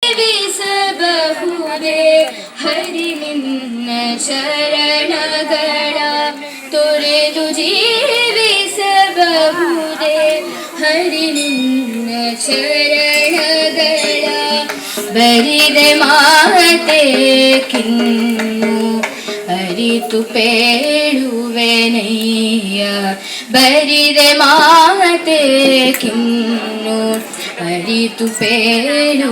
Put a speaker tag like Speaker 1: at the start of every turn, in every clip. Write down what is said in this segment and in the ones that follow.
Speaker 1: ಜೀವಿಸಬಹುದೇ ಹರಿ ನಿನ್ನ ಚರಣಗಳ ತೊರೆದು ಜೀವಿಸಬಹುದೇ ಹರಿ ನಿನ್ನ ಚರಣಗಳ ಬರಿದೆ ಮಾತೆ ಕಿನ್ನು ಅರಿತು ಪೇಳುವೆನಯ್ಯ ಬರಿದೆ ಮಾತೆ ಕಿನ್ನು ಅರಿತು ಪೇಳುವೆನಯ್ಯ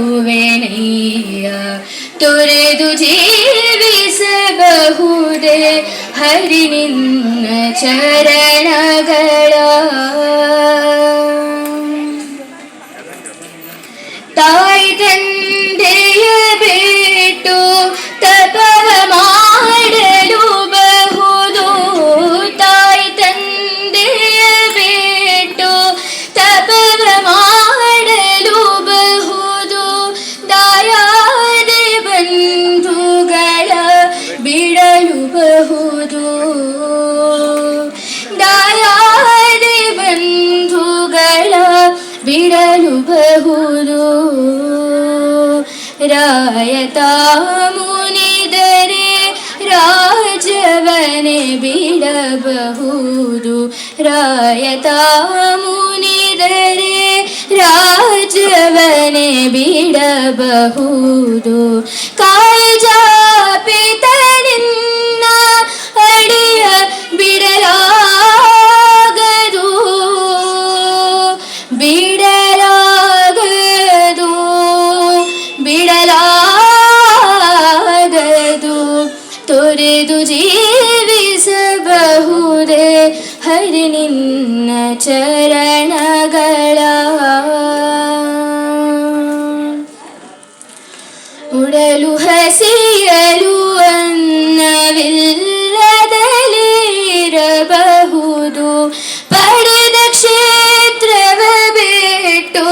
Speaker 1: ತೊರೆದು ಜೀವಿಸಬಹುದೇ ಹರಿ ನಿನ್ನ ಚರಣಗಳ ತಾಯಿ ತಂದೆಯ ಬಿಟ್ಟು ತಪವ ಮಾಡಲು ಬಹುದು ತಾಯಿ ತಂದೆಯ ಬಿಟ್ಟು ತಪವ ಮಾಡಲು ಬಹುದು ದಾಯಾದೆ ಬಂಧುಗಳ ಬಿಡಲು ಬಹುದು ದಾಯಾದೆ ಬಂಧುಗಳ ಬಿಡಲು ಬಹುದು ರಾಯತ ಮುನಿದರೆ ರಾಜವನೆ ಬಿಡಬಹುದು ರಾಯತ ಮುನಿದರೆ ರಾಜವನೆ ಬಿಡಬಹುದು ಕಾಯಜಾಪಿತ ನಿನ್ನ ಅಡಿಯ ಬಿಡಲಾಗದು ಬಿಡಲಾಗದು ಬಿಡಲಾಗದು ತೊರೆದು ಜೀವಿಸಬಹುದೇ ಹರಿ ನಿನ್ನ ಚರಣಗಳ ಉಡಲು ಹಸಿಯಲು ಅನ್ನವಿಲ್ಲದಲ್ಲಿರಬಹುದು ಪಡೆದ ಕ್ಷೇತ್ರವ ಬಿಟ್ಟು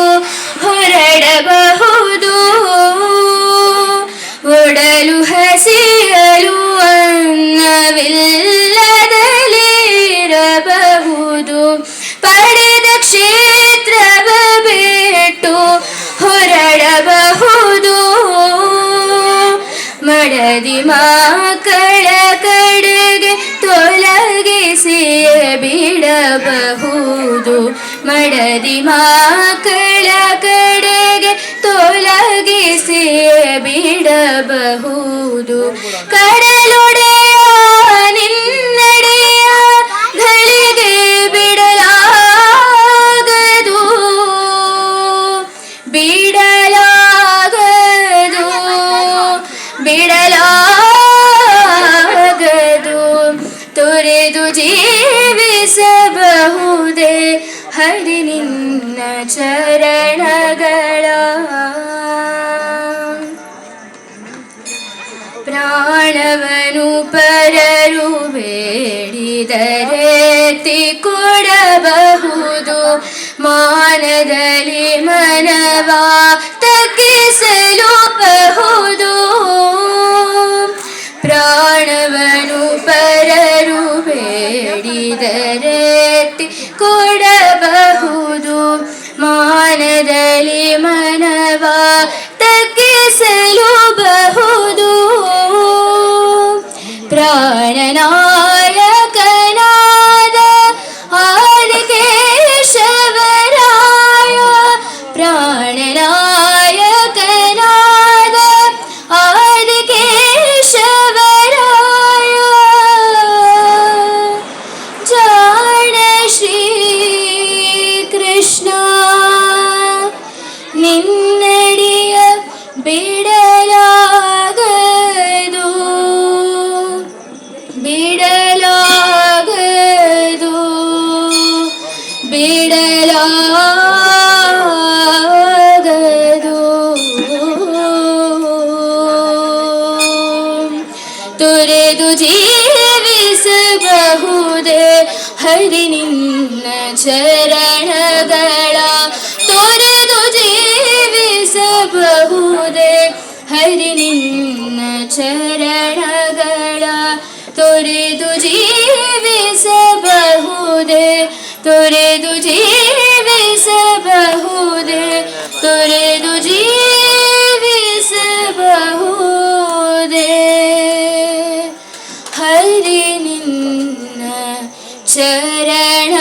Speaker 1: ಹೊರಡಬಹುದು ಒಡಲು ಹಸಿಯಲು ಅನ್ನವಿಲ್ಲದಲ್ಲಿರಬಹುದು ಪಡೆದ ಕ್ಷೇತ್ರವ ಬಿಟ್ಟು ಹೊರಡಬಹುದು ಮಡದಿ ಮಕ್ಕಳ ಕಡೆಗೆ ತೊಲಗಿಸಿ ಬಿಡಬಹುದು ಮಡದಿ ಮಕ್ಕಳ ಕಡೆಗೆ ತೊಲಗಿಸಿ ಬಿಡಬಹುದು ಕಡಲೊಡೆಯ ನಿನ್ನಡೆಯ ಗಳಿಗೆ ಬಿಡಲಾಗದು ಬಿಡಲಾಗದು ಬಿಡಲಾಗದು ತೊರೆದು ಜೀವಿಸಬಹುದೇ ಹರಿ ನಿನ್ನ ಚರಣಗಳ ಪ್ರಾಣವನು ಪರರು ಬೇಡಿದರೆ ಕೊಡಬಹುದು ಮಾನದಲ್ಲಿ ಮನವ ತಗ್ಗಿಸಲುಬಹುದು ಪ್ರಾಣವನು ಪರರು ಬೇಡಿದರೆ ಕೊಡಬಹುದು ಮಾನದಲ್ಲಿ ಮನವ ತಗ್ಗಿಸಲುಬಹುದು ಪ್ರಾಣನಾಯಕನಾದ ಆದಿಕೇಶವರಾಯ ಪ್ರಾಣನಾಯಕನಾದ ಆದಿಕೇಶವರಾಯ ಜಾಣ ಶ್ರೀ ಕೃಷ್ಣ ನಿನ್ನಡಿಯ ಬಿಡಲಾಗದು ಬಿಡಲಾಗದು ಬಿಡಲಾಗದು ತೊರೆದು ಜೀವಿಸಬಹುದೇ ಹರಿ ನಿನ್ನ ಚರಣಗಳ ತೊರೆದು ಜೀವಿಸಬಹುದೇ ಹರಿ ನಿನ್ನ ಚರಣಗಳ ತೊರೆದು ಜೀವಿಸಬಹುದೇ ತೊರೆದು ಜೀವಿಸಬಹುದೇ ತೊರೆದು ಜೀವಿಸ ಶರಣ